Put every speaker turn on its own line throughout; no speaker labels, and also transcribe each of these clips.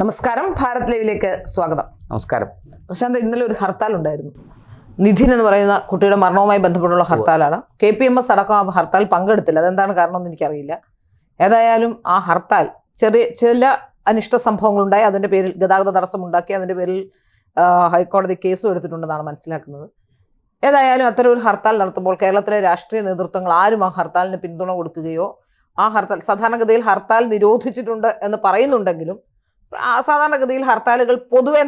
നമസ്കാരം, ഭാരത് ലൈവിലേക്ക് സ്വാഗതം.
നമസ്കാരം.
പ്രശാന്ത്, ഇന്നലെ ഒരു ഹർത്താൽ ഉണ്ടായിരുന്നു. നിധിൻ എന്ന് പറയുന്ന കുട്ടിയുടെ മരണവുമായി ബന്ധപ്പെട്ടുള്ള ഹർത്താലാണ്. KPMS അടക്കം ആ ഹർത്താൽ പങ്കെടുത്തില്ല. അതെന്താണ് കാരണമെന്ന് എനിക്കറിയില്ല. ഏതായാലും ആ ഹർത്താൽ ചില അനിഷ്ട സംഭവങ്ങളുണ്ടായി. അതിൻ്റെ പേരിൽ ഗതാഗത തടസ്സം ഉണ്ടാക്കി. അതിൻ്റെ പേരിൽ ഹൈക്കോടതി കേസും എടുത്തിട്ടുണ്ടെന്നാണ് മനസ്സിലാക്കുന്നത്. ഏതായാലും അത്തരം ഒരു ഹർത്താൽ നടത്തുമ്പോൾ കേരളത്തിലെ രാഷ്ട്രീയ നേതൃത്വങ്ങൾ ആരും ആ ഹർത്താലിന് പിന്തുണ കൊടുക്കുകയോ സാധാരണഗതിയിൽ ഹർത്താൽ നിരോധിച്ചിട്ടുണ്ട് എന്ന് പറയുന്നുണ്ടെങ്കിലും സാധാരണഗതിയിൽ ഹർത്താലുകൾ പൊതുവെ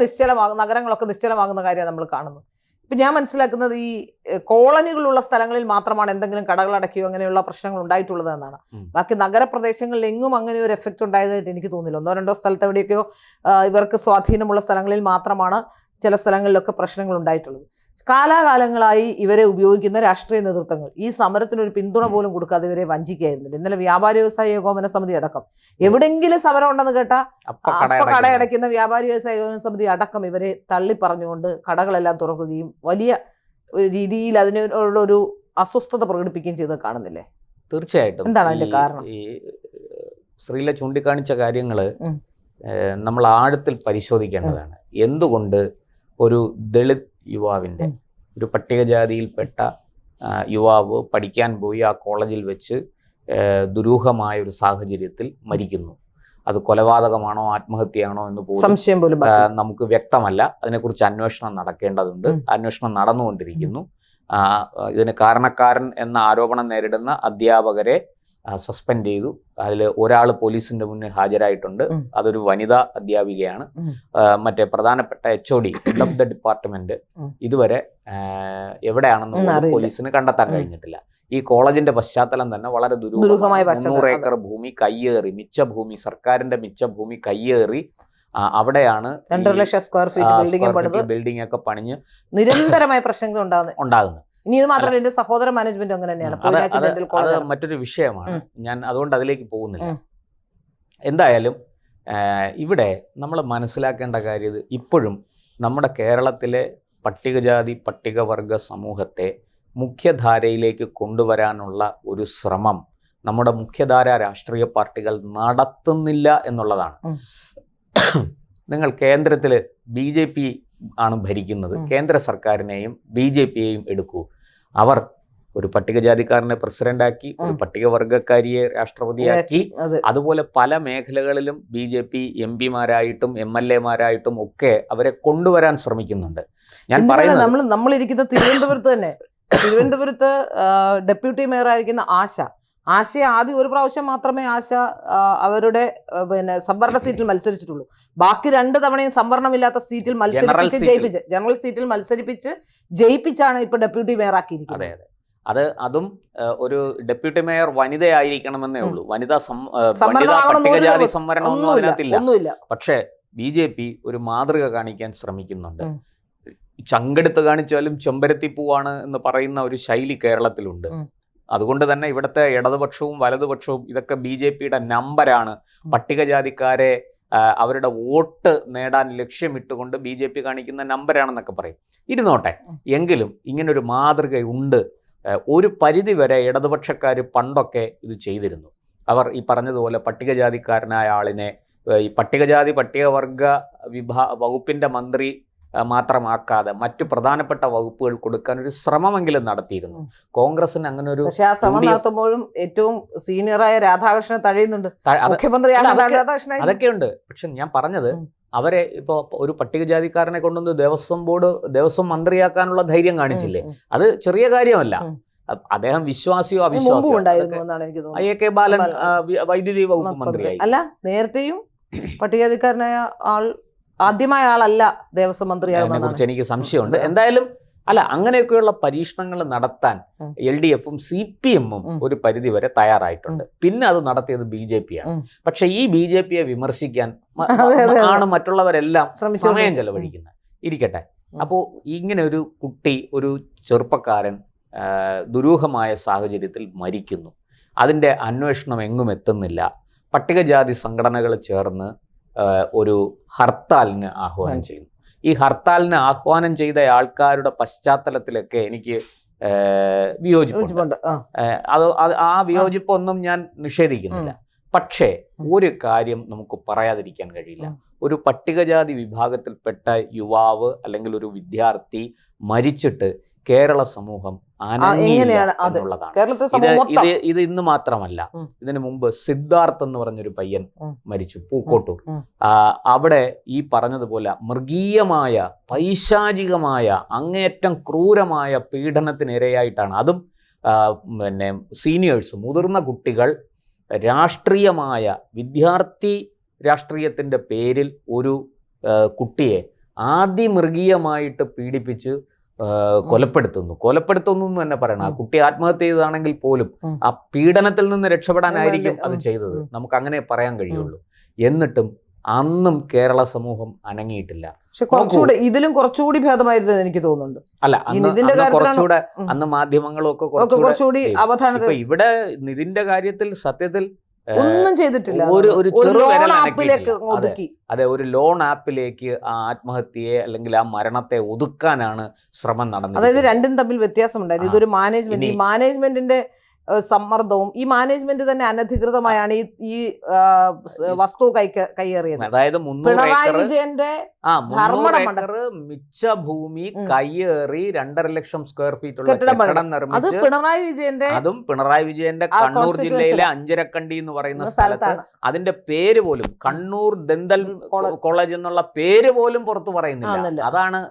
നഗരങ്ങളൊക്കെ നിശ്ചലമാകുന്ന കാര്യമാണ് നമ്മൾ കാണുന്നത്. ഇപ്പം ഞാൻ മനസ്സിലാക്കുന്നത് ഈ കോളനികളുള്ള സ്ഥലങ്ങളിൽ മാത്രമാണ് എന്തെങ്കിലും കടകൾ അടയ്ക്കുകയോ അങ്ങനെയുള്ള പ്രശ്നങ്ങൾ ഉണ്ടായിട്ടുള്ളത് എന്നാണ്. ബാക്കി നഗരപ്രദേശങ്ങളിൽ എങ്ങും അങ്ങനെ ഒരു എഫക്റ്റ് ഉണ്ടായതായിട്ട് എനിക്ക് തോന്നുന്നില്ല. ഒന്നോ രണ്ടോ സ്ഥലത്ത് എവിടെയൊക്കെയോ ഇവർക്ക് സ്വാധീനമുള്ള സ്ഥലങ്ങളിൽ മാത്രമാണ് ചില സ്ഥലങ്ങളിലൊക്കെ പ്രശ്നങ്ങൾ ഉണ്ടായിട്ടുള്ളത്. കാലാകാലങ്ങളായി ഇവരെ ഉപയോഗിക്കുന്ന രാഷ്ട്രീയ നേതൃത്വങ്ങൾ ഈ സമരത്തിനൊരു പിന്തുണ പോലും കൊടുക്കാതെ ഇവരെ വഞ്ചിക്കുകയായിരുന്നില്ല. ഇന്നലെ വ്യാപാരി വ്യവസായ ഏകോപന സമിതി അടക്കം എവിടെയെങ്കിലും സമരം ഉണ്ടെന്ന് കേട്ടാ അപ്പൊ കടയടയ്ക്കുന്ന വ്യാപാരി വ്യവസായ ഏകോപന സമിതി അടക്കം ഇവരെ തള്ളിപ്പറഞ്ഞുകൊണ്ട് കടകളെല്ലാം തുറക്കുകയും വലിയ രീതിയിൽ അതിനോടൊരു അസ്വസ്ഥത പ്രകടിപ്പിക്കുകയും ചെയ്ത് കാണുന്നില്ലേ?
തീർച്ചയായിട്ടും.
എന്താണ് അതിന്റെ കാരണം?
ഈ ശ്രീല ചൂണ്ടിക്കാണിച്ച കാര്യങ്ങള് നമ്മൾ ആഴത്തിൽ പരിശോധിക്കേണ്ടതാണ്. എന്തുകൊണ്ട് ഒരു ദളിത് യുവാവിൻ്റെ, ഒരു പട്ടികജാതിയിൽപ്പെട്ട യുവാവ് പഠിക്കാൻ പോയി ആ കോളേജിൽ വെച്ച് ദുരൂഹമായ ഒരു സാഹചര്യത്തിൽ മരിക്കുന്നു? അത് കൊലപാതകമാണോ ആത്മഹത്യയാണോ എന്ന് പോലും നമുക്ക് വ്യക്തമല്ല. അതിനെക്കുറിച്ച് അന്വേഷണം നടക്കേണ്ടതുണ്ട്. അന്വേഷണം നടന്നുകൊണ്ടിരിക്കുന്നു. ഇതിന് കാരണക്കാരൻ എന്ന ആരോപണം നേരിടുന്ന അധ്യാപകരെ സസ്പെൻഡ് ചെയ്തു. അതിൽ ഒരാൾ പോലീസിന്റെ മുന്നിൽ ഹാജരായിട്ടുണ്ട്. അതൊരു വനിതാ അധ്യാപികയാണ്. മറ്റേ പ്രധാനപ്പെട്ട HOD, head of the department, ഇതുവരെ എവിടെയാണെന്ന് പോലീസിന് കണ്ടെത്താൻ കഴിഞ്ഞിട്ടില്ല. ഈ കോളേജിന്റെ പശ്ചാത്തലം തന്നെ വളരെ ദുരൂഹമായ 300 ഏക്കർ ഭൂമി കയ്യേറി, മിച്ച ഭൂമി, സർക്കാരിന്റെ മിച്ച ഭൂമി കയ്യേറി അവിടെയാണ്
2 ലക്ഷം സ്ക്വയർ ഫീറ്റ്
ബിൽഡിംഗ് ഒക്കെ പണിഞ്ഞ്
നിരന്തരമായ പ്രശ്നങ്ങൾ ഉണ്ടാകുന്നത്. ഇനി ഇത് മാത്രമല്ല, എന്റെ സഹോദര മാനേജ്മെന്റ് അങ്ങനെ തന്നെയാണ്.
അത് മറ്റൊരു വിഷയമാണ്. ഞാൻ അതുകൊണ്ട് അതിലേക്ക് പോകുന്നില്ല. എന്തായാലും ഇവിടെ നമ്മൾ മനസ്സിലാക്കേണ്ട കാര്യം, ഇപ്പോഴും നമ്മുടെ കേരളത്തിലെ പട്ടികജാതി പട്ടികവർഗ സമൂഹത്തെ മുഖ്യധാരയിലേക്ക് കൊണ്ടുവരാനുള്ള ഒരു ശ്രമം നമ്മുടെ മുഖ്യധാര രാഷ്ട്രീയ പാർട്ടികൾ നടത്തുന്നില്ല എന്നുള്ളതാണ്. നിങ്ങൾ കേന്ദ്രത്തിൽ BJP ആണ് ഭരിക്കുന്നത്. കേന്ദ്ര സർക്കാരിനെയും BJPയെയും എടുക്കൂ. അവർ ഒരു പട്ടികജാതിക്കാരനെ പ്രസിഡന്റാക്കി, ഒരു പട്ടികവർഗക്കാരിയെ രാഷ്ട്രപതിയാക്കി. അതുപോലെ പല മേഖലകളിലും BJP MPമാരായിട്ടും MLAമാരായിട്ടും ഒക്കെ അവരെ കൊണ്ടുവരാൻ ശ്രമിക്കുന്നുണ്ട്. ഞാൻ പറയുന്നത്
നമ്മളിരിക്കുന്ന തിരുവനന്തപുരത്ത് തന്നെ, തിരുവനന്തപുരത്ത് ഡെപ്യൂട്ടി മേയറായിരിക്കുന്ന ആശയെ ആദ്യം ഒരു പ്രാവശ്യം മാത്രമേ അവരുടെ സംവരണ സീറ്റിൽ മത്സരിച്ചിട്ടുള്ളൂ. ബാക്കി 2 തവണയും സംവരണമില്ലാത്ത സീറ്റിൽ ജനറൽ സീറ്റിൽ മത്സരിപ്പിച്ച് ജയിപ്പിച്ചാണ് ഇപ്പൊ ഡെപ്യൂട്ടി മേയർ ആക്കിയിരിക്കുന്നത്.
അതും ഒരു ഡെപ്യൂട്ടി മേയർ വനിതയായിരിക്കണമെന്നേ ഉള്ളൂ. പട്ടികജാതി സംവരണമൊന്നും അതിനകത്തില്ല. പക്ഷേ BJP ഒരു മാതൃക കാണിക്കാൻ ശ്രമിക്കുന്നുണ്ട്. ചങ്കെടുത്ത് കാണിച്ചാലും ചെമ്പരത്തിപ്പൂവാണ് എന്ന് പറയുന്ന ഒരു ശൈലി കേരളത്തിലുണ്ട്. അതുകൊണ്ട് തന്നെ ഇവിടുത്തെ ഇടതുപക്ഷവും വലതുപക്ഷവും ഇതൊക്കെ BJPയുടെ നമ്പരാണ്. പട്ടികജാതിക്കാരെ അവരുടെ വോട്ട് നേടാൻ ലക്ഷ്യമിട്ടുകൊണ്ട് BJP കാണിക്കുന്ന നമ്പരാണെന്നൊക്കെ പറയും. ഇരുന്നോട്ടെ, എങ്കിലും ഇങ്ങനൊരു മാതൃകയുണ്ട്. ഒരു പരിധിവരെ ഇടതുപക്ഷക്കാർ പണ്ടൊക്കെ ഇത് ചെയ്തിരുന്നു. അവർ ഈ പറഞ്ഞതുപോലെ പട്ടികജാതിക്കാരനായ ആളിനെ ഈ പട്ടികവർഗ വകുപ്പിൻ്റെ മന്ത്രി മാത്രമാക്കാതെ മറ്റു പ്രധാനപ്പെട്ട വകുപ്പുകൾ കൊടുക്കാൻ ഒരു ശ്രമമെങ്കിലും നടത്തിയിരുന്നു. കോൺഗ്രസിന് അങ്ങനെ ഒരു
ശ്രമം നടത്തുമ്പോഴും ഏറ്റവും സീനിയറായ രാധാകൃഷ്ണൻ തഴയുന്നുണ്ട്.
അതൊക്കെയുണ്ട്. പക്ഷെ ഞാൻ പറഞ്ഞത്, അവരെ ഇപ്പോൾ ഒരു പട്ടികജാതിക്കാരനെ കൊണ്ടുവന്ന് ദേവസ്വം മന്ത്രിയാക്കാനുള്ള ധൈര്യം കാണിച്ചില്ലേ? അത് ചെറിയ കാര്യമല്ല. അദ്ദേഹം വിശ്വാസിയോ അവിശ്വാസിയോ, IK ബാലൻ വൈദ്യുതി വകുപ്പ് മന്ത്രിയായി.
അല്ല, നേരത്തെയും പട്ടികജാതിക്കാരനായ ആദ്യമായ ആളല്ല ദേവസ്വം മന്ത്രിയാകുന്നതിനെ
കുറിച്ച് എനിക്ക് സംശയമുണ്ട്. എന്തായാലും അങ്ങനെയൊക്കെയുള്ള പരീക്ഷണങ്ങൾ നടത്താൻ LDFും CPMും ഒരു പരിധിവരെ തയ്യാറായിട്ടുണ്ട്. പിന്നെ അത് നടത്തിയത് BJPയാണ്. പക്ഷെ ഈ BJPയെ വിമർശിക്കാൻ ആണ് മറ്റുള്ളവരെല്ലാം സമയം ചെലവഴിക്കുന്നത്. ഇരിക്കട്ടെ. അപ്പോൾ ഇങ്ങനെ ഒരു കുട്ടി, ഒരു ചെറുപ്പക്കാരൻ ദുരൂഹമായ സാഹചര്യത്തിൽ മരിക്കുന്നു. അതിൻ്റെ അന്വേഷണം എങ്ങും എത്തുന്നില്ല. പട്ടികജാതി സംഘടനകൾ ചേർന്ന് ഒരു ഹർത്താലിന് ആഹ്വാനം ചെയ്യുന്നു. ഈ ഹർത്താലിന് ആഹ്വാനം ചെയ്ത ആൾക്കാരുടെ പശ്ചാത്തലത്തിലൊക്കെ എനിക്ക് വിയോജിപ്പുണ്ട്. ആ വിയോജിപ്പൊന്നും ഞാൻ നിഷേധിക്കുന്നില്ല. പക്ഷേ ഒരു കാര്യം നമുക്ക് പറയാതിരിക്കാൻ കഴിയില്ല. ഒരു പട്ടികജാതി വിഭാഗത്തിൽപ്പെട്ട യുവാവ് അല്ലെങ്കിൽ ഒരു വിദ്യാർത്ഥി മരിച്ചിട്ട് കേരള സമൂഹം
എങ്ങനെയാണ് അത്
എന്നുള്ളതാണ്.
കേരളത്തിൽ സമൂഹം മൊത്തം
ഇത് ഇന്ന് മാത്രമല്ല, ഇതിനു മുമ്പ് സിദ്ധാർത്ഥ് എന്ന് പറഞ്ഞൊരു പയ്യൻ മരിച്ചു പൂക്കോട്ടൂർ. അവിടെ ഈ പറഞ്ഞതുപോലെ മൃഗീയമായ പൈശാചികമായ അങ്ങേയറ്റം ക്രൂരമായ പീഡനത്തിനിരയായിട്ടാണ്. അതും പിന്നെ സീനിയേഴ്സ്, മുതിർന്ന കുട്ടികൾ രാഷ്ട്രീയമായ വിദ്യാർത്ഥി രാഷ്ട്രീയത്തിൻ്റെ പേരിൽ ഒരു കുട്ടിയെ അതിമൃഗീയമായിട്ട് പീഡിപ്പിച്ച് കൊലപ്പെടുത്തുന്നു എന്ന് തന്നെ പറയണം. ആ കുട്ടി ആത്മഹത്യ ചെയ്തതാണെങ്കിൽ പോലും ആ പീഡനത്തിൽ നിന്ന് രക്ഷപ്പെടാനായിരിക്കും അത് ചെയ്തത്, നമുക്ക് അങ്ങനെ പറയാൻ കഴിയുള്ളൂ. എന്നിട്ടും അന്നും കേരള സമൂഹം അനങ്ങിയിട്ടില്ല.
പക്ഷെ കുറച്ചുകൂടി ഇതിലും കുറച്ചുകൂടി ഭേദമായിരുന്നു എനിക്ക് തോന്നുന്നുണ്ട്.
അല്ല, കുറച്ചുകൂടെ അന്ന് മാധ്യമങ്ങളും ഒക്കെ കുറച്ചുകൂടി അവധാനത്തിൽ. ഇവിടെ നിതിന്റെ കാര്യത്തിൽ സത്യത്തിൽ
ഒന്നും ചെയ്തിട്ടില്ല.
ഒരു ചെറുവിരൽ അനക്കിയിട്ടില്ല. അതെ, ഒരു ലോൺ ആപ്പിലേക്ക് ആ ആത്മഹത്യയെ അല്ലെങ്കിൽ ആ മരണത്തെ ഒതുക്കാനാണ് ശ്രമം നടന്നത്.
അതായത് രണ്ടും തമ്മിൽ വ്യത്യാസമുണ്ടായിരുന്നു. ഇതൊരു മാനേജ്മെന്റ്, ഈ മാനേജ്മെന്റിന്റെ സമ്മർദ്ദവും, ഈ മാനേജ്മെന്റ് തന്നെ അനധികൃതമായാണ് ഈ വസ്തു കൈയേറിയത്.
അതായത്
പിണറായി വിജയന്റെ
മിച്ച ഭൂമി കയ്യേറി 2.5 ലക്ഷം സ്ക്വയർ ഫീറ്റ് ഉള്ള കെട്ടിടം നിർമ്മിച്ച്, അതും പിണറായി വിജയന്റെ കണ്ണൂർ ജില്ലയിലെ അഞ്ചരക്കണ്ടി എന്ന് പറയുന്ന സ്ഥലത്ത്. അതിന്റെ പേര് പോലും കണ്ണൂർ ദന്തൽ കോളേജ് എന്നുള്ള പേര് പോലും പുറത്തു പറയുന്നില്ല. അതാണ്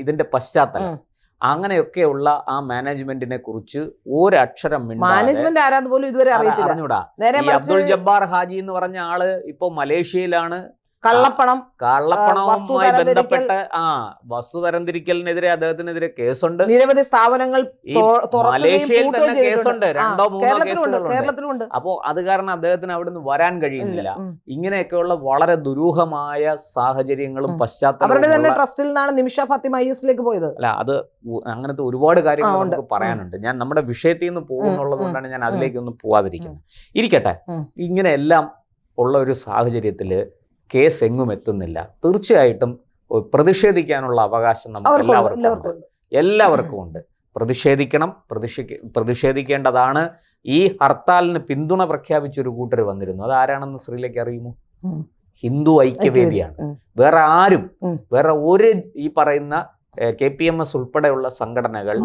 ഇതിന്റെ പശ്ചാത്തലം. അങ്ങനെയൊക്കെയുള്ള ആ മാനേജ്മെന്റിനെ കുറിച്ച് ഒരക്ഷരം
മാനേജ്മെന്റ് ആരാന്ന് പോലും ഇതുവരെ
അറിഞ്ഞൂടാ. അബ്ദുൾ ജബ്ബാർ ഹാജി എന്ന് പറഞ്ഞ ആള് ഇപ്പൊ മലേഷ്യയിലാണ്. കള്ളപ്പണവുമായി ബന്ധപ്പെട്ട് വസ്തു തരംതിരിക്കലിനെതിരെ അദ്ദേഹത്തിനെതിരെ കേസുണ്ട്.
നിരവധി സ്ഥാപനങ്ങൾ
മലേഷ്യയിൽ തന്നെ കേസുണ്ട്, 2-3 കേസുകളുണ്ട്. അപ്പോ അത് കാരണം അദ്ദേഹത്തിന് അവിടുന്ന് വരാൻ കഴിയുന്നില്ല. ഇങ്ങനെയൊക്കെയുള്ള വളരെ ദുരൂഹമായ സാഹചര്യങ്ങളും പശ്ചാത്തലവും
ട്രസ്റ്റിൽ നിന്നാണ് നിമിഷ ഫാത്തിമ IS-ലേക്ക് പോയത്.
അല്ല, അത് അങ്ങനത്തെ ഒരുപാട് കാര്യങ്ങൾ നമുക്ക് പറയാനുണ്ട്. ഞാൻ നമ്മുടെ വിഷയത്തിൽ നിന്ന് പോകുന്നുള്ളത് കൊണ്ടാണ് ഞാൻ അതിലേക്കൊന്നും പോവാതിരിക്കുന്നത്. ഇരിക്കട്ടെ, ഇങ്ങനെയെല്ലാം ഉള്ള ഒരു സാഹചര്യത്തില് കേസ് എങ്ങും എത്തുന്നില്ല. തീർച്ചയായിട്ടും പ്രതിഷേധിക്കാനുള്ള അവകാശം നമുക്ക് എല്ലാവർക്കും ഉണ്ട്. പ്രതിഷേധിക്കേണ്ടതാണ്. ഈ ഹർത്താലിന് പിന്തുണ പ്രഖ്യാപിച്ചൊരു കൂട്ടർ വന്നിരുന്നു. അതാരാണെന്ന് ശ്രീലേക്ക് അറിയുമോ? ഹിന്ദു ഐക്യവേദിയാണ്. വേറെ ഒരു ഈ പറയുന്ന KPMS ഉൾപ്പെടെയുള്ള സംഘടനകൾ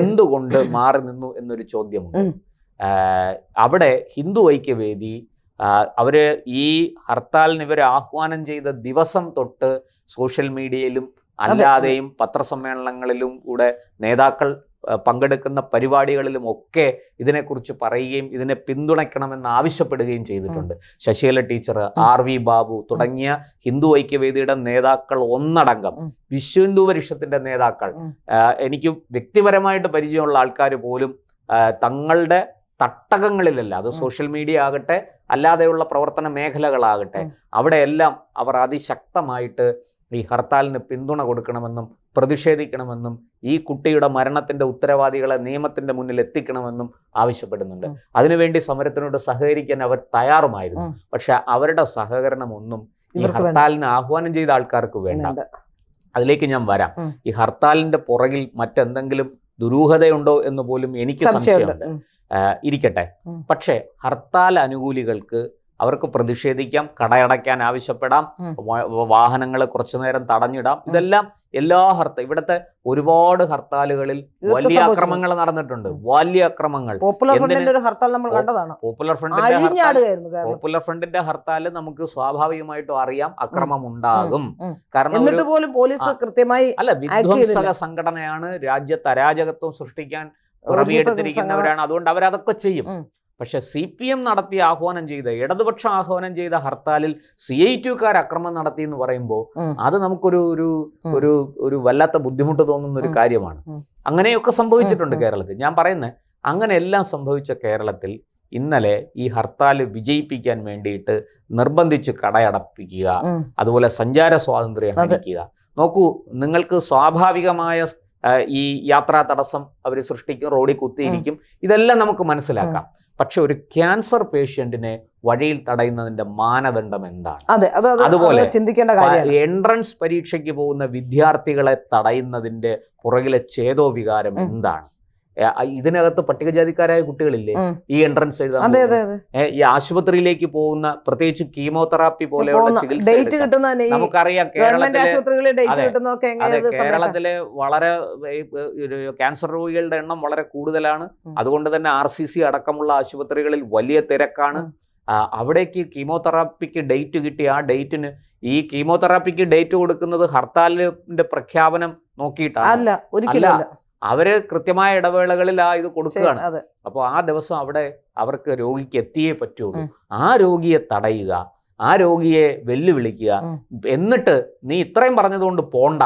എന്തുകൊണ്ട് മാറി നിന്നു എന്നൊരു ചോദ്യമുണ്ട്. അവിടെ ഹിന്ദു ഐക്യവേദി അവര് ഈ ഹർത്താലിന് ഇവരെ ആഹ്വാനം ചെയ്ത ദിവസം തൊട്ട് സോഷ്യൽ മീഡിയയിലും അല്ലാതെയും പത്രസമ്മേളനങ്ങളിലും കൂടെ നേതാക്കൾ പങ്കെടുക്കുന്ന പരിപാടികളിലും ഒക്കെ ഇതിനെക്കുറിച്ച് പറയുകയും ഇതിനെ പിന്തുണയ്ക്കണമെന്ന് ആവശ്യപ്പെടുകയും ചെയ്തിട്ടുണ്ട്. ശശികല ടീച്ചർ, RV ബാബു തുടങ്ങിയ ഹിന്ദു ഐക്യവേദിയുടെ നേതാക്കൾ ഒന്നടങ്കം, വിശ്വ ഹിന്ദു പരിഷത്തിന്റെ നേതാക്കൾ, എനിക്ക് വ്യക്തിപരമായിട്ട് പരിചയമുള്ള ആൾക്കാർ പോലും തങ്ങളുടെ തട്ടകങ്ങളിലല്ല, അത് സോഷ്യൽ മീഡിയ ആകട്ടെ അല്ലാതെയുള്ള പ്രവർത്തന മേഖലകളാകട്ടെ, അവിടെയെല്ലാം അവർ അതിശക്തമായിട്ട് ഈ ഹർത്താലിന് പിന്തുണ കൊടുക്കണമെന്നും പ്രതിഷേധിക്കണമെന്നും ഈ കുട്ടിയുടെ മരണത്തിന്റെ ഉത്തരവാദികളെ നിയമത്തിന്റെ മുന്നിൽ എത്തിക്കണമെന്നും ആവശ്യപ്പെടുന്നുണ്ട്. അതിനുവേണ്ടി സമരത്തിനോട് സഹകരിക്കാൻ അവർ തയ്യാറുമായിരുന്നു. പക്ഷെ അവരുടെ സഹകരണമൊന്നും ഈ ഹർത്താലിന് ആഹ്വാനം ചെയ്ത ആൾക്കാർക്ക് വേണ്ട. അതിലേക്ക് ഞാൻ വരാം. ഈ ഹർത്താലിന്റെ പുറകിൽ മറ്റെന്തെങ്കിലും ദുരൂഹതയുണ്ടോ എന്ന് പോലും എനിക്ക് സംശയമുണ്ട്. ഇരിക്കട്ടെ, പക്ഷേ ഹർത്താൽ അനുകൂലികൾക്ക് അവർക്ക് പ്രതിഷേധിക്കാം, കടയടയ്ക്കാൻ ആവശ്യപ്പെടാം, വാഹനങ്ങൾ കുറച്ചു നേരം തടഞ്ഞിടാം. ഇതെല്ലാം ഇവിടുത്തെ ഒരുപാട് ഹർത്താലുകളിൽ വലിയ അക്രമങ്ങൾ നടന്നിട്ടുണ്ട്. വലിയ അക്രമങ്ങൾ.
പോപ്പുലർ
ഫ്രണ്ടിന്റെ ഹർത്താല് നമുക്ക് സ്വാഭാവികമായിട്ടും അറിയാം, അക്രമം ഉണ്ടാകും. കാരണം അല്ല, വിധ്വംസക സംഘടനയാണ്, രാജ്യത്ത് അരാജകത്വം സൃഷ്ടിക്കാൻ പിറവിയെടുത്തിരിക്കുന്നവരാണ്. അതുകൊണ്ട് അവരതൊക്കെ ചെയ്യും. പക്ഷെ CPM നടത്തി ആഹ്വാനം ചെയ്ത, ഇടതുപക്ഷം ആഹ്വാനം ചെയ്ത ഹർത്താലിൽ CITUക്കാർ അക്രമം നടത്തി എന്ന് പറയുമ്പോൾ അത് നമുക്കൊരു ഒരു ഒരു വല്ലാത്ത ബുദ്ധിമുട്ട് തോന്നുന്ന ഒരു കാര്യമാണ്. അങ്ങനെയൊക്കെ സംഭവിച്ചിട്ടുണ്ട് കേരളത്തിൽ. ഞാൻ പറയുന്നത്, അങ്ങനെയെല്ലാം സംഭവിച്ച കേരളത്തിൽ ഇന്നലെ ഈ ഹർത്താൽ വിജയിപ്പിക്കാൻ വേണ്ടിയിട്ട് നിർബന്ധിച്ച് കടയടപ്പിക്കുക, അതുപോലെ സഞ്ചാര സ്വാതന്ത്ര്യം ഹനിക്കുക. നോക്കൂ, നിങ്ങൾക്ക് സ്വാഭാവികമായ ഈ യാത്രാ തടസ്സം അവർ സൃഷ്ടിക്കും, റോഡിൽ കുത്തിയിരിക്കും, ഇതെല്ലാം നമുക്ക് മനസ്സിലാക്കാം. പക്ഷെ ഒരു ക്യാൻസർ പേഷ്യന്റിനെ വഴിയിൽ തടയുന്നതിന്റെ മാനദണ്ഡം എന്താണ്? അതുപോലെ എൻട്രൻസ് പരീക്ഷയ്ക്ക് പോകുന്ന വിദ്യാർത്ഥികളെ തടയുന്നതിന്റെ പുറകിലെ ചേതോവികാരം എന്താണ്? ഇതിനകത്ത് പട്ടികജാതിക്കാരായ കുട്ടികളില്ലേ ഈ എൻട്രൻസ് എഴുതാൻ
അതെ
പോകുന്നത്?
അതെ അതെ
ഈ ആശുപത്രിയിലേക്ക് പോകുന്ന, പ്രത്യേകിച്ച് കീമോതെറാപ്പി പോലെയുള്ള ചികിത്സ
ഡേറ്റ്
എടുക്കാൻ.
കിട്ടുന്ന തന്നെ ഈ
നമുക്കറിയാം
ഗവൺമെന്റ്
കേരളത്തിലെ
ആശുപത്രികളിൽ ഡേറ്റ്
അതെ,
കിട്ടുന്നതൊക്കെ
അതെ
ഏത് സമയത്താണ്?
കേരളത്തിലെ വളരെ ക്യാൻസർ രോഗികളുടെ എണ്ണം വളരെ കൂടുതലാണ്. അതുകൊണ്ട് തന്നെ RCC അടക്കമുള്ള ആശുപത്രികളിൽ വലിയ തിരക്കാണ്. അവിടേക്ക് കീമോതെറാപ്പിക്ക് ഡേറ്റ് കിട്ടി. ആ ഡേറ്റിന് ഈ കീമോതെറാപ്പിക്ക് ഡേറ്റ് കൊടുക്കുന്നത് ഹർത്താലിന്റെ പ്രഖ്യാപനം നോക്കിയിട്ടാണ്.
അല്ല, ഒരിക്കലും അല്ല.
അവര് കൃത്യമായ ഇടവേളകളിൽ ഇത് കൊടുക്കുകയാണ്.
അതെ.
അപ്പോൾ ആ ദിവസം അവിടെ അവർക്ക് രോഗിക്ക് എത്തിയേ പറ്റുള്ളൂ. ആ രോഗിയെ തടയുക, ആ രോഗിയെ വെല്ലുവിളിക്കുക, എന്നിട്ട് നീ ഇത്രയും പറഞ്ഞതുകൊണ്ട് പോണ്ട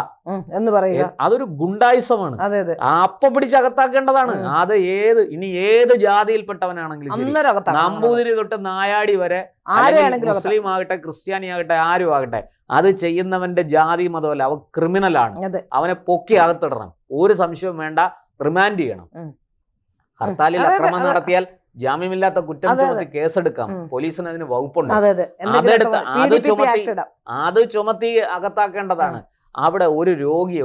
എന്ന് പറയുക,
അതൊരു ഗുണ്ടായിസമാണ്.
അതെ അതെ
അപ്പൊ പിടിച്ചകത്താക്കേണ്ടതാണ്. അത് ഇനി ഏത് ജാതിയിൽപ്പെട്ടവനാണെങ്കിലും ശരി,
അന്നേരം അകത്താക്കണം.
നമ്പൂതിരി തൊട്ട് നായാടി വരെ,
ആരെയാണെങ്കിലും
മുസ്ലിം ആകട്ടെ ക്രിസ്ത്യാനി ആകട്ടെ ആരും ആകട്ടെ, അത് ചെയ്യുന്നവന്റെ ജാതി മതമല്ല, അവൻ ക്രിമിനലാണ്.
അതെ.
അവനെ പൊക്കി അകത്തിടണം, ഒരു സംശയവും വേണ്ട, റിമാൻഡ് ചെയ്യണം. ഹർത്താലിൽ അക്രമം നടത്തിയാൽ ജാമ്യമില്ലാത്ത കുറ്റം ചുമത്തി കേസെടുക്കാം. പോലീസിന് അതിന് വകുപ്പുണ്ട്.
അതെ അതെ
അതെടുത്ത്
PDPP Act ഇടാം.
അത് ചുമത്തി അകത്താക്കേണ്ടതാണ്. അവിടെ ഒരു രോഗിയെ,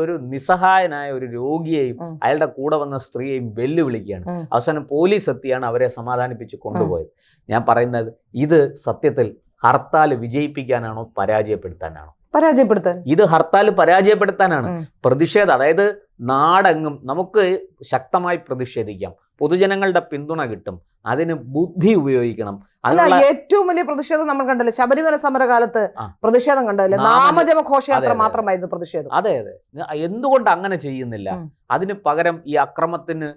ഒരു നിസ്സഹായനായ ഒരു രോഗിയെയും അയാളുടെ കൂടെ വന്ന സ്ത്രീയെയും വെല്ലുവിളിക്കുകയാണ്. അവസാനം പോലീസ് എത്തിയാണ് അവരെ സമാധാനിപ്പിച്ച് കൊണ്ടുപോയത്. ഞാൻ പറയുന്നത്, ഇത് സത്യത്തിൽ ഹർത്താൽ വിജയിപ്പിക്കാനാണോ പരാജയപ്പെടുത്താനാണോ?
പരാജയപ്പെടുത്താൻ.
ഇത് ഹർത്താൽ പരാജയപ്പെടുത്താനാണ്. പ്രതിഷേധം, അതായത് നാടെങ്ങും നമുക്ക് ശക്തമായി പ്രതിഷേധിക്കാം, പൊതുജനങ്ങളുടെ പിന്തുണ കിട്ടും, അതിന് ബുദ്ധി ഉപയോഗിക്കണം.
അല്ല, ഏറ്റവും വലിയ പ്രതിഷേധം നമ്മൾ കണ്ടല്ലേ ശബരിമല സമരകാലത്ത് പ്രതിഷേധം കണ്ടല്ലേ, നാമജപ ഘോഷയാത്ര മാത്രമായിരുന്നു പ്രതിഷേധം.
അതെ അതെ. എന്തുകൊണ്ട് അങ്ങനെ ചെയ്യുന്നില്ല? അതിന് പകരം ഈ അക്രമത്തിന്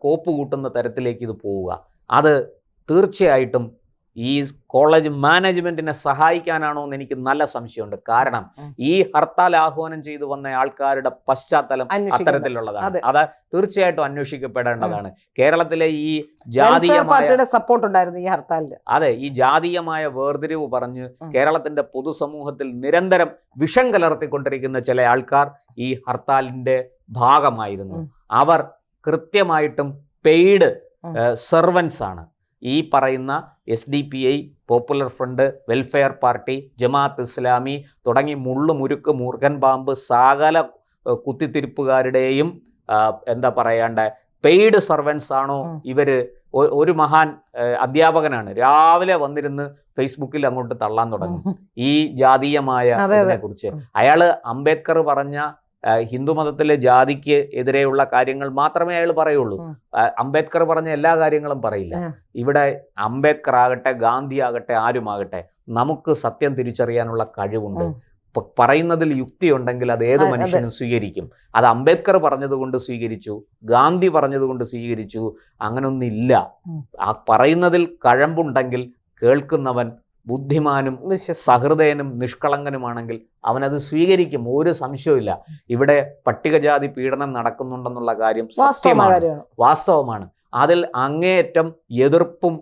കോപ്പ് കൂട്ടുന്ന തരത്തിലേക്ക് ഇത് പോവുക, അത് തീർച്ചയായിട്ടും ഈ കോളേജ് മാനേജ്മെന്റിനെ സഹായിക്കാനാണോ എന്ന് എനിക്ക് നല്ല സംശയമുണ്ട്. കാരണം ഈ ഹർത്താൽ ആഹ്വാനം ചെയ്തു വന്ന ആൾക്കാരുടെ പശ്ചാത്തലം അത്തരത്തിലുള്ളതാണ്. അത് തീർച്ചയായിട്ടും അന്വേഷിക്കപ്പെടേണ്ടതാണ്. കേരളത്തിലെ ഈ ജാതീയമായ
സപ്പോർട്ട് ഉണ്ടായിരുന്നു ഈ ഹർത്താലിന്.
അതെ, ഈ ജാതീയമായ വേർതിരിവ് പറഞ്ഞ് കേരളത്തിന്റെ പൊതുസമൂഹത്തിൽ നിരന്തരം വിഷം കലർത്തിക്കൊണ്ടിരിക്കുന്ന ചില ആൾക്കാർ ഈ ഹർത്താലിന്റെ ഭാഗമായിരുന്നു. അവർ കൃത്യമായിട്ടും പെയ്ഡ് സെർവൻസ് ആണ്. ഈ പറയുന്ന SDPI, popular front, welfare party, Jamaat Islami തുടങ്ങി മുള്ളുമുരുക്ക്, മൂർഖൻ പാമ്പ്, സകല കുത്തിത്തിരിപ്പുകാരുടെയും എന്താ പറയണ്ട പെയ്ഡ് സർവൻസ് ആണോ ഇവര്? ഒരു മഹാൻ അധ്യാപകനാണ്, രാവിലെ വന്നിരുന്ന് ഫേസ്ബുക്കിൽ അങ്ങോട്ട് തള്ളാൻ തുടങ്ങി ഈ ജാതീയമായ ഇതിനെ കുറിച്ച്. അയാള് അംബേദ്കർ പറഞ്ഞ ഹിന്ദുമതത്തിലെ ജാതിക്ക് എതിരെയുള്ള കാര്യങ്ങൾ മാത്രമേ അയാൾ പറയുള്ളൂ. അംബേദ്കർ പറഞ്ഞ എല്ലാ കാര്യങ്ങളും പറയില്ല. ഇവിടെ അംബേദ്കർ ആകട്ടെ, ഗാന്ധി ആകട്ടെ, ആരുമാകട്ടെ, നമുക്ക് സത്യം തിരിച്ചറിയാനുള്ള കഴിവുണ്ട്. പറയുന്നതിൽ യുക്തിയുണ്ടെങ്കിൽ അത് ഏത് മനുഷ്യനും സ്വീകരിക്കും. അത് അംബേദ്കർ പറഞ്ഞതുകൊണ്ട് സ്വീകരിച്ചു, ഗാന്ധി പറഞ്ഞതുകൊണ്ട് സ്വീകരിച്ചു, അങ്ങനൊന്നില്ല. ആ പറയുന്നതിൽ കഴമ്പുണ്ടെങ്കിൽ കേൾക്കുന്നവൻ ബുദ്ധിമാനും സഹൃദയനും നിഷ്കളങ്കനുമാണെങ്കിൽ അവനത് സ്വീകരിക്കും, ഒരു സംശയമില്ല. ഇവിടെ പട്ടികജാതി പീഡനം നടക്കുന്നുണ്ടെന്നുള്ള കാര്യം വാസ്തവമാണ്. അതിൽ അങ്ങേയറ്റം എതിർപ്പും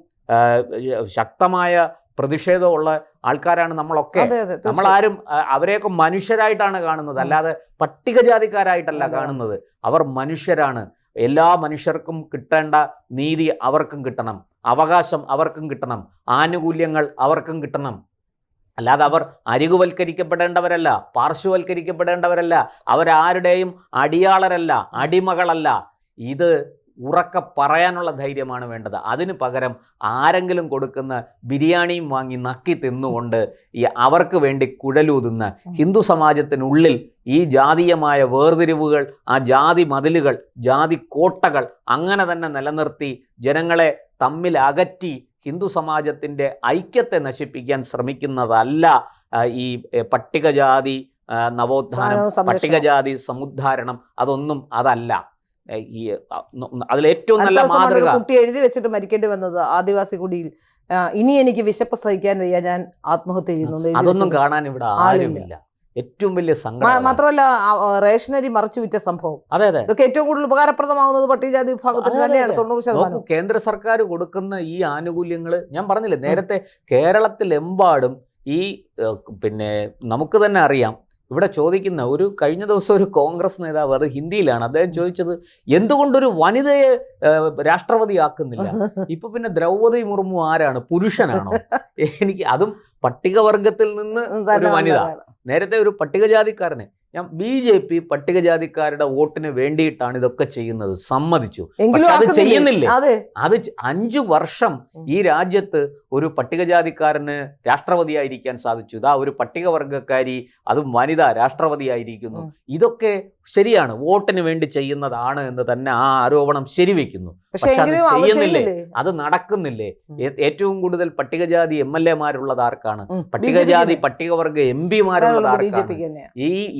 ശക്തമായ പ്രതിഷേധമുള്ള ആൾക്കാരാണ് നമ്മളൊക്കെ. നമ്മളാരും അവരെയൊക്കെ മനുഷ്യരായിട്ടാണ് കാണുന്നത്, അല്ലാതെ പട്ടികജാതിക്കാരായിട്ടല്ല കാണുന്നത്. അവർ മനുഷ്യരാണ്. എല്ലാ മനുഷ്യർക്കും കിട്ടേണ്ട നീതി അവർക്കും കിട്ടണം, അവകാശം അവർക്കും കിട്ടണം, ആനുകൂല്യങ്ങൾ അവർക്കും കിട്ടണം. അല്ലാതെ അവർ അരികുവൽക്കരിക്കപ്പെടേണ്ടവരല്ല, പാർശ്വവൽക്കരിക്കപ്പെടേണ്ടവരല്ല, അവരാരുടെയും അടിയാളരല്ല, അടിമകളല്ല. ഇത് ഉറക്കെ പറയാനുള്ള ധൈര്യമാണ് വേണ്ടത്. അതിന് പകരം ആരെങ്കിലും കൊടുക്കുന്ന ബിരിയാണിയും വാങ്ങി നക്കി തിന്നുകൊണ്ട് അവർക്ക് വേണ്ടി കുഴലൂതുന്ന ഹിന്ദു സമാജത്തിനുള്ളിൽ ഈ ജാതീയമായ വേർതിരിവുകൾ, ആ ജാതി മതിലുകൾ, ജാതി കോട്ടകൾ അങ്ങനെ തന്നെ നിലനിർത്തി ജനങ്ങളെ തമ്മിൽ അകറ്റി ഹിന്ദു സമാജത്തിൻ്റെ ഐക്യത്തെ നശിപ്പിക്കാൻ ശ്രമിക്കുന്നതല്ല ഈ പട്ടികജാതി നവോത്ഥാനം, പട്ടികജാതി സമുദ്ധാരണം. അതൊന്നും അതല്ല. അതിലേറ്റവും നല്ല മാതൃക
കുട്ടി എഴുതി വെച്ചിട്ട് മരിക്കേണ്ടി വന്നത് ആദിവാസി കുടിയിൽ, ഇനി എനിക്ക് വിശപ്പ് സഹിക്കാൻ വയ്യ, ഞാൻ ആത്മഹത്യ ചെയ്യുന്നു.
അതൊന്നും കാണാൻ ഇവിടെ ആരുമില്ല. ഏറ്റവും വലിയ സങ്കടം.
മാത്രമല്ല റേഷനരി മറച്ചു വിറ്റ സംഭവം.
അതെ അതെ,
ഇതൊക്കെ ഏറ്റവും കൂടുതൽ ഉപകാരപ്രദമാകുന്നത് പട്ടികജാതി വിഭാഗത്തിന് തന്നെയാണ്. 90%.
കേന്ദ്ര സർക്കാർ കൊടുക്കുന്ന ഈ ആനുകൂല്യങ്ങൾ ഞാൻ പറഞ്ഞില്ലേ നേരത്തെ, കേരളത്തിലെമ്പാടും ഈ നമുക്ക് തന്നെ അറിയാം. ഇവിടെ ചോദിക്കുന്ന കഴിഞ്ഞ ദിവസം ഒരു കോൺഗ്രസ് നേതാവ്, അത് ഹിന്ദിയിലാണ്, അദ്ദേഹം ചോദിച്ചത് എന്തുകൊണ്ടൊരു വനിതയെ രാഷ്ട്രപതിയാക്കുന്നില്ല? ഇപ്പൊ പിന്നെ ദ്രൗപദി മുർമു ആരാണ്? പുരുഷനാണോ? എനിക്ക് അതും പട്ടികവർഗത്തിൽ നിന്ന് ഒരു വനിത. നേരത്തെ ഒരു പട്ടികജാതിക്കാരനെ BJP പട്ടികജാതിക്കാരുടെ വോട്ടിന് വേണ്ടിയിട്ടാണ് ഇതൊക്കെ ചെയ്യുന്നത്, സമ്മതിച്ചു.
എങ്കിലും
പക്ഷെ അത് ചെയ്യുന്നില്ലേ?
അതെ,
അത് 5 വർഷം ഈ രാജ്യത്ത് ഒരു പട്ടികജാതിക്കാരന് രാഷ്ട്രപതിയായിരിക്കാൻ സാധിച്ചു. ഇതാ ഒരു പട്ടികവർഗക്കാരി, അതും വനിത, രാഷ്ട്രപതിയായിരിക്കുന്നു. ഇതൊക്കെ ശരിയാണ്, വോട്ടിന് വേണ്ടി ചെയ്യുന്നതാണ് എന്ന് തന്നെ ആ ആരോപണം ശരിവെക്കുന്നു. പക്ഷെ അത് ചെയ്യുന്നില്ലേ? അത് നടക്കുന്നില്ലേ? ഏറ്റവും കൂടുതൽ പട്ടികജാതി MLA-മാരുള്ളത് ആർക്കാണ്? പട്ടികജാതി പട്ടികവർഗ MP-മാരുള്ളത് ആർക്കാണ്?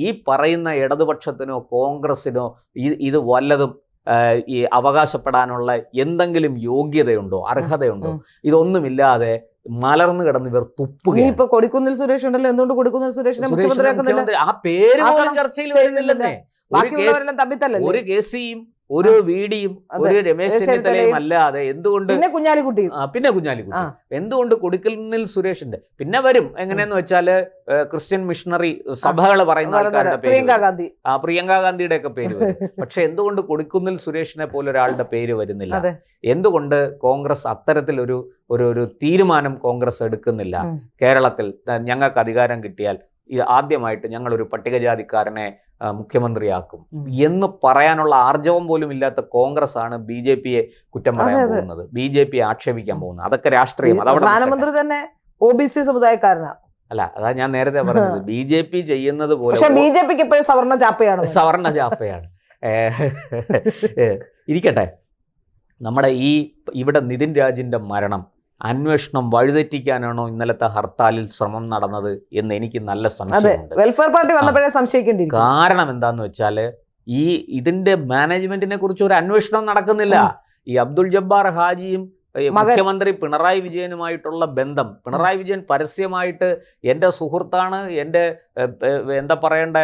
ഈ പറയുന്ന ഇടതുപക്ഷത്തിനോ കോൺഗ്രസിനോ ഇത് വല്ലതും ഈ അവകാശപ്പെടാനുള്ള എന്തെങ്കിലും യോഗ്യതയുണ്ടോ, അർഹതയുണ്ടോ? ഇതൊന്നുമില്ലാതെ മലർന്നു കിടന്ന് ഇവർ തുപ്പുകയാണ്.
ഇപ്പൊ കൊടിക്കുന്നിൽ സുരേഷ് ഉണ്ടല്ലോ, എന്തുകൊണ്ട് കൊടിക്കുന്നിൽ സുരേഷിനെ മുഖ്യമന്ത്രിയാക്കുന്നില്ല?
ആ പേര് പോലും ചർച്ചയിൽ വരുന്നില്ലെന്നേ. ഒരു കേസിയും ഒരു വീഡിയും ഒരു രമേശ് ചെന്നിത്തലയും അല്ലാതെ എന്തുകൊണ്ട്
പിന്നെ കുഞ്ഞാലിക്കുട്ടി
എന്തുകൊണ്ട് കൊടിക്കുന്നിൽ സുരേഷിന്റെ പിന്നെ വരും? എങ്ങനെയെന്ന് വെച്ചാല് ക്രിസ്ത്യൻ മിഷണറി സഭകൾ പറയുന്ന ആൾക്കാരുടെ പേര്, പ്രിയങ്ക ഗാന്ധിയുടെ ഒക്കെ പേര് വരും. പക്ഷെ എന്തുകൊണ്ട് കൊടിക്കുന്നിൽ സുരേഷിനെ പോലെ ഒരാളുടെ പേര് വരുന്നില്ല? എന്തുകൊണ്ട് കോൺഗ്രസ് അത്തരത്തിൽ ഒരു തീരുമാനം കോൺഗ്രസ് എടുക്കുന്നില്ല? കേരളത്തിൽ ഞങ്ങൾക്ക് അധികാരം കിട്ടിയാൽ ആദ്യമായിട്ട് ഞങ്ങളൊരു പട്ടികജാതിക്കാരനെ മുഖ്യമന്ത്രിയാക്കും എന്ന് പറയാനുള്ള ആർജവം പോലും ഇല്ലാത്ത കോൺഗ്രസ് ആണ് BJP-യെ കുറ്റം പറയാൻ പോകുന്നത്, BJP-യെ ആക്ഷേപിക്കാൻ പോകുന്നത്. അതൊക്കെ രാഷ്ട്രീയം.
പ്രധാനമന്ത്രി തന്നെ OBC സമുദായക്കാരനാണ്.
അല്ല, അതാ ഞാൻ നേരത്തെ പറഞ്ഞത്. BJP ചെയ്യുന്നത് പോലെ
BJP-ക്ക് എപ്പോഴും സവർണ ചാപ്പയാണ്. ഇരിക്കട്ടെ, നമ്മുടെ ഇവിടെ നിതിൻ രാജിന്റെ മരണം അന്വേഷണം വഴിതെറ്റിക്കാനാണോ ഇന്നലത്തെ ഹർത്താലിൽ ശ്രമം നടന്നത് എന്ന് എനിക്ക് നല്ല സംശയമുണ്ട്. വെൽഫെയർ പാർട്ടി വന്നപ്പോഴേ സംശയിക്കേണ്ടി.
കാരണം എന്താന്ന് വെച്ചാൽ ഇതിന്റെ മാനേജ്മെന്റിനെ കുറിച്ച് ഒരു അന്വേഷണം നടക്കുന്നില്ല. ഈ അബ്ദുൾ ജബ്ബാർ ഹാജിയും മുഖ്യമന്ത്രി പിണറായി വിജയനുമായിട്ടുള്ള ബന്ധം, പിണറായി വിജയൻ പരസ്യമായിട്ട് എൻ്റെ സുഹൃത്താണ്, എൻ്റെ എന്താ പറയേണ്ട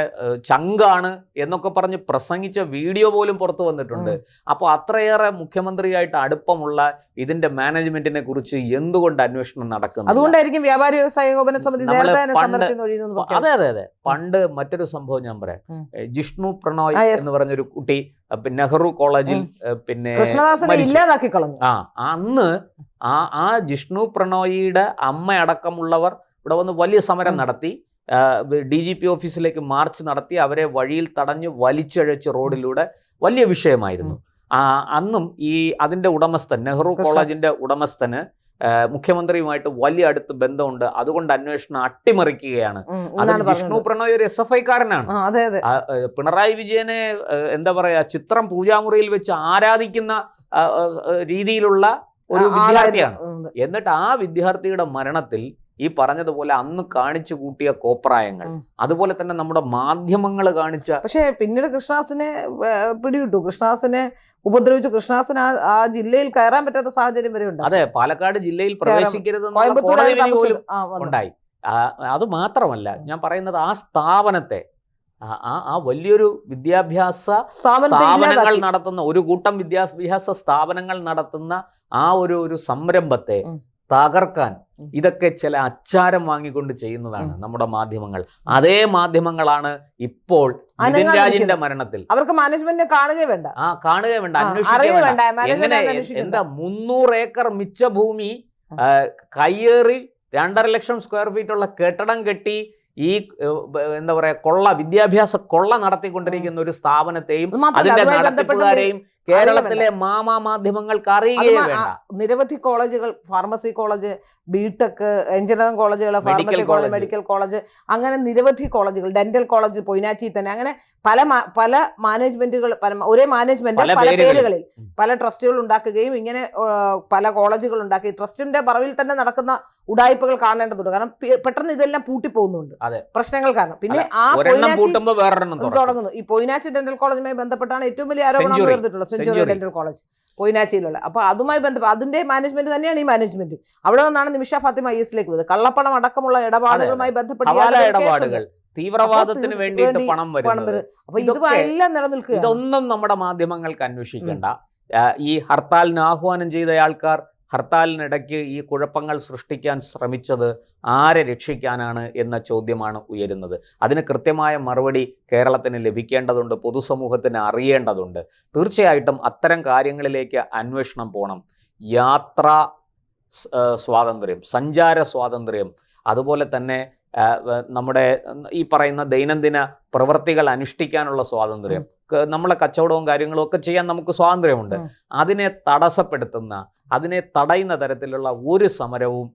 ചങ്കാണ് എന്നൊക്കെ പറഞ്ഞ് പ്രസംഗിച്ച വീഡിയോ പോലും പുറത്തു വന്നിട്ടുണ്ട്. അപ്പോൾ അത്രയേറെ മുഖ്യമന്ത്രിയായിട്ട് അടുപ്പമുള്ള ഇതിന്റെ മാനേജ്മെന്റിനെ കുറിച്ച് എന്തുകൊണ്ട് അന്വേഷണം നടക്കുന്നു?
അതുകൊണ്ടായിരിക്കും വ്യാപാരി വ്യവസായ ഏകോപന സമിതി
അതെ. പണ്ട് മറ്റൊരു സംഭവം ഞാൻ പറയാം. ജിഷ്ണു പ്രണോയ് എന്ന് പറഞ്ഞൊരു കുട്ടി നെഹ്റു കോളേജിൽ പിന്നെ
ഇല്ലാതാക്കി കളഞ്ഞു.
അന്ന് ആ ജിഷ്ണു പ്രണോയിയുടെ അമ്മ അടക്കമുള്ളവർ ഇവിടെ വന്ന് വലിയ സമരം നടത്തി, DGP ഓഫീസിലേക്ക് മാർച്ച് നടത്തി, അവരെ വഴിയിൽ തടഞ്ഞ് വലിച്ചഴച്ച് റോഡിലൂടെ വലിയ വിഷയമായിരുന്നു. അന്നും അതിന്റെ ഉടമസ്ഥൻ, നെഹ്റു കോളേജിന്റെ ഉടമസ്ഥന് മുഖ്യമന്ത്രിയുമായിട്ട് വലിയ അടുത്ത് ബന്ധമുണ്ട്. അതുകൊണ്ട് അന്വേഷണം അട്ടിമറിക്കുകയാണ്. അത് ജിഷ്ണു പ്രണോയ് ഒരു SFI-കാരനാണ്. പിണറായി വിജയനെ എന്താ പറയാ, ചിത്രം പൂജാമുറിയിൽ വെച്ച് ആരാധിക്കുന്ന രീതിയിലുള്ള ഒരു വിദ്യാർത്ഥിയാണ്. എന്നിട്ട് ആ വിദ്യാർത്ഥിയുടെ മരണത്തിൽ ഈ പറഞ്ഞതുപോലെ അന്ന് കാണിച്ചു കൂട്ടിയ കോപ്രായങ്ങൾ, അതുപോലെ തന്നെ നമ്മുടെ മാധ്യമങ്ങൾ കാണിച്ച,
പക്ഷേ പിന്നീട് കൃഷ്ണദാസിനെ പിടിവിട്ടു, കൃഷ്ണദാസിനെ ഉപദ്രവിച്ചു, കൃഷ്ണദാസിന് ആ ജില്ലയിൽ കയറാൻ പറ്റാത്ത സാഹചര്യം വരെ ഉണ്ട്.
അതെ, പാലക്കാട് ജില്ലയിൽ പ്രവേശിക്കരുതെന്ന് ഉണ്ടായി. അത് മാത്രമല്ല, ഞാൻ പറയുന്നത് ആ സ്ഥാപനത്തെ, ആ വലിയൊരു വിദ്യാഭ്യാസ സ്ഥാപനങ്ങൾ നടത്തുന്ന ഒരു കൂട്ടം വിദ്യാഭ്യാസ സ്ഥാപനങ്ങൾ നടത്തുന്ന ആ ഒരു സംരംഭത്തെ തകർക്കാൻ ഇതൊക്കെ ചില അച്ചാരം വാങ്ങിക്കൊണ്ട് ചെയ്യുന്നതാണ് നമ്മുടെ മാധ്യമങ്ങൾ. അതേ മാധ്യമങ്ങളാണ് ഇപ്പോൾ നിതിൻ രാജിന്റെ മരണത്തിൽ
അവർക്ക് മാനേജ്മെന്റിനെ കാണുകയേ വേണ്ട,
അന്വേഷിക്കുക. എന്താ 300 ഏക്കർ മിച്ച ഭൂമി കയ്യേറി 2.5 ലക്ഷം സ്ക്വയർ ഫീറ്റ് ഉള്ള കെട്ടിടം കെട്ടി ഈ എന്താ പറയാ വിദ്യാഭ്യാസ കൊള്ള നടത്തിക്കൊണ്ടിരിക്കുന്ന ഒരു സ്ഥാപനത്തെയും അതിന്റെ നടത്തിപ്പുകാരെയും കേരളത്തിലെ മാധ്യമങ്ങൾക്ക് അറിയുകയേ വേണ്ട.
നിരവധി കോളേജുകൾ, ഫാർമസി കോളേജ്, ബിടെക്, എഞ്ചിനീയറിംഗ് കോളേജുകൾ, ഫാർമസി കോളേജ്, മെഡിക്കൽ കോളേജ്, അങ്ങനെ നിരവധി കോളേജുകൾ, ഡെന്റൽ കോളേജ് പൊയ്നാച്ചി തന്നെ, അങ്ങനെ പല മാനേജ്മെന്റുകൾ, ഒരേ മാനേജ്മെന്റ് പല പേരുകളിൽ പല ട്രസ്റ്റുകൾ ഉണ്ടാക്കുകയും ഇങ്ങനെ പല കോളേജുകൾ ഉണ്ടാക്കി ട്രസ്റ്റിന്റെ പറവിൽ തന്നെ നടക്കുന്ന ഉടായ്പകൾ കാണേണ്ടതുണ്ട്. കാരണം പെട്ടെന്ന് ഇതെല്ലാം പൂട്ടിപ്പോകുന്നുണ്ട് പ്രശ്നങ്ങൾ കാരണം. പിന്നെ ആ തുടങ്ങുന്നു. ഈ പൊയ്നാച്ചി ഡെന്റൽ കോളേജുമായി ബന്ധപ്പെട്ടാണ് ഏറ്റവും വലിയ ആരോപണം ഉയർന്നിട്ടുള്ളത്, സെഞ്ചുറി ഡെന്റൽ കോളേജ് പൊയ്നാച്ചിയിലുള്ള. അപ്പൊ അതുമായി ബന്ധപ്പെട്ട് അതിന്റെ മാനേജ്മെന്റ് തന്നെയാണ് ഈ മാനേജ്മെന്റ്. അവിടെ നിന്നാണ് നിമിഷ ഫാത്തിമ IS-ലേക്ക് പോയത്. കള്ളപ്പണം അടക്കമുള്ള ഇടപാടുകളുമായി ബന്ധപ്പെട്ട്
തീവ്രവാദത്തിന് വേണ്ടിയിട്ട് പണം വരുന്നത്.
അപ്പൊ ഇതെല്ലാം നിലനിൽക്കുക.
ഇതൊന്നും നമ്മുടെ മാധ്യമങ്ങൾക്ക് അന്വേഷിക്കേണ്ട. ഈ ഹർത്താലിന് ആഹ്വാനം ചെയ്ത ആൾക്കാർ ഹർത്താലിനിടയ്ക്ക് ഈ കുഴപ്പങ്ങൾ സൃഷ്ടിക്കാൻ ശ്രമിച്ചത് ആരെ രക്ഷിക്കാനാണ് എന്ന ചോദ്യമാണ് ഉയരുന്നത്. അതിന് കൃത്യമായ മറുപടി കേരളത്തിന് ലഭിക്കേണ്ടതുണ്ട്, പൊതുസമൂഹത്തിന് അറിയേണ്ടതുണ്ട്. തീർച്ചയായിട്ടും അത്തരം കാര്യങ്ങളിലേക്ക് അന്വേഷണം പോകണം. യാത്രാ സ്വാതന്ത്ര്യം, സഞ്ചാര സ്വാതന്ത്ര്യം, അതുപോലെ തന്നെ നമ്മുടെ ഈ പറയുന്ന ദൈനംദിന പ്രവൃത്തികൾ അനുഷ്ഠിക്കാനുള്ള സ്വാതന്ത്ര്യം, നമ്മളെ കച്ചവടവും കാര്യങ്ങളും ഒക്കെ ചെയ്യാൻ നമുക്ക് സ്വാതന്ത്ര്യമുണ്ട്. അതിനെ തടസ്സപ്പെടുത്തുന്ന, അതിനെ തടയുന്ന തരത്തിലുള്ള ഒരു സമരവും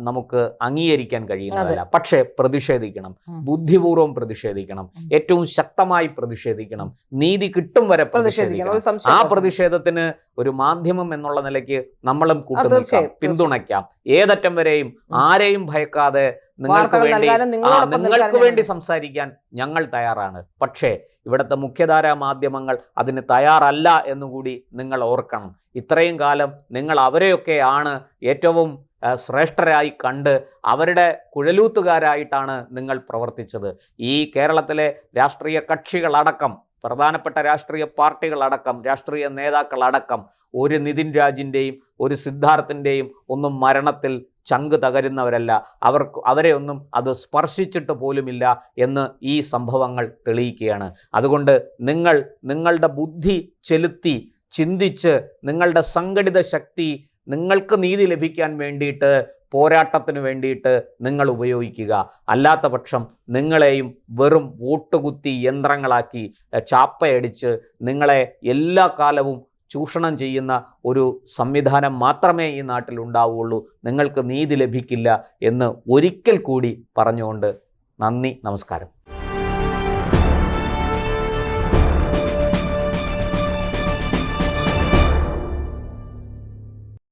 നമുക്ക് അംഗീകരിക്കാൻ കഴിയുന്നതല്ല. പക്ഷേ പ്രതിഷേധിക്കണം, ബുദ്ധിപൂർവ്വം പ്രതിഷേധിക്കണം, ഏറ്റവും ശക്തമായി പ്രതിഷേധിക്കണം, നീതി കിട്ടും വരെ പ്രതിഷേധിക്കണം. ആ പ്രതിഷേധത്തിന് ഒരു മാധ്യമം എന്നുള്ള നിലയ്ക്ക് നമ്മളും കൂട്ടുനിൽക്കാം, പിന്തുണയ്ക്കാം. ഏതറ്റം വരെയും ആരെയും ഭയക്കാതെ നിങ്ങൾക്ക് വേണ്ടി സംസാരിക്കാൻ ഞങ്ങൾ തയ്യാറാണ്. പക്ഷേ ഇവിടുത്തെ മുഖ്യധാരാ മാധ്യമങ്ങൾ അതിന് തയ്യാറല്ല എന്നുകൂടി നിങ്ങൾ ഓർക്കണം. ഇത്രയും കാലം നിങ്ങൾ അവരെയൊക്കെയാണ് ഏറ്റവും ശ്രേഷ്ഠരായി കണ്ട് അവരുടെ കുഴലൂത്തുകാരായിട്ടാണ് നിങ്ങൾ പ്രവർത്തിച്ചത്. ഈ കേരളത്തിലെ രാഷ്ട്രീയ കക്ഷികളടക്കം, പ്രധാനപ്പെട്ട രാഷ്ട്രീയ പാർട്ടികളടക്കം, രാഷ്ട്രീയ നേതാക്കളടക്കം ഒരു നിതിൻ രാജിൻ്റെയും ഒരു സിദ്ധാർത്ഥിൻ്റെയും ഒന്നും മരണത്തിൽ ചങ്ക് തകരുന്നവരല്ല. അവരെ ഒന്നും അത് സ്പർശിച്ചിട്ട് പോലുമില്ല എന്ന് ഈ സംഭവങ്ങൾ തെളിയിക്കുകയാണ്. അതുകൊണ്ട് നിങ്ങളുടെ ബുദ്ധി ചെലുത്തി ചിന്തിച്ച് നിങ്ങളുടെ സംഘടിത ശക്തി നിങ്ങൾക്ക് നീതി ലഭിക്കാൻ വേണ്ടിയിട്ട്, പോരാട്ടത്തിന് വേണ്ടിയിട്ട് നിങ്ങൾ ഉപയോഗിക്കുക. അല്ലാത്ത പക്ഷം നിങ്ങളെയും വെറും വോട്ടുകുത്തി യന്ത്രങ്ങളാക്കി ചാപ്പയടിച്ച് നിങ്ങളെ എല്ലാ കാലവും ചൂഷണം ചെയ്യുന്ന ഒരു സംവിധാനം മാത്രമേ ഈ നാട്ടിൽ ഉണ്ടാവുകയുള്ളൂ. നിങ്ങൾക്ക് നീതി ലഭിക്കില്ല എന്ന് ഒരിക്കൽ കൂടി പറഞ്ഞുകൊണ്ട് നന്ദി, നമസ്കാരം.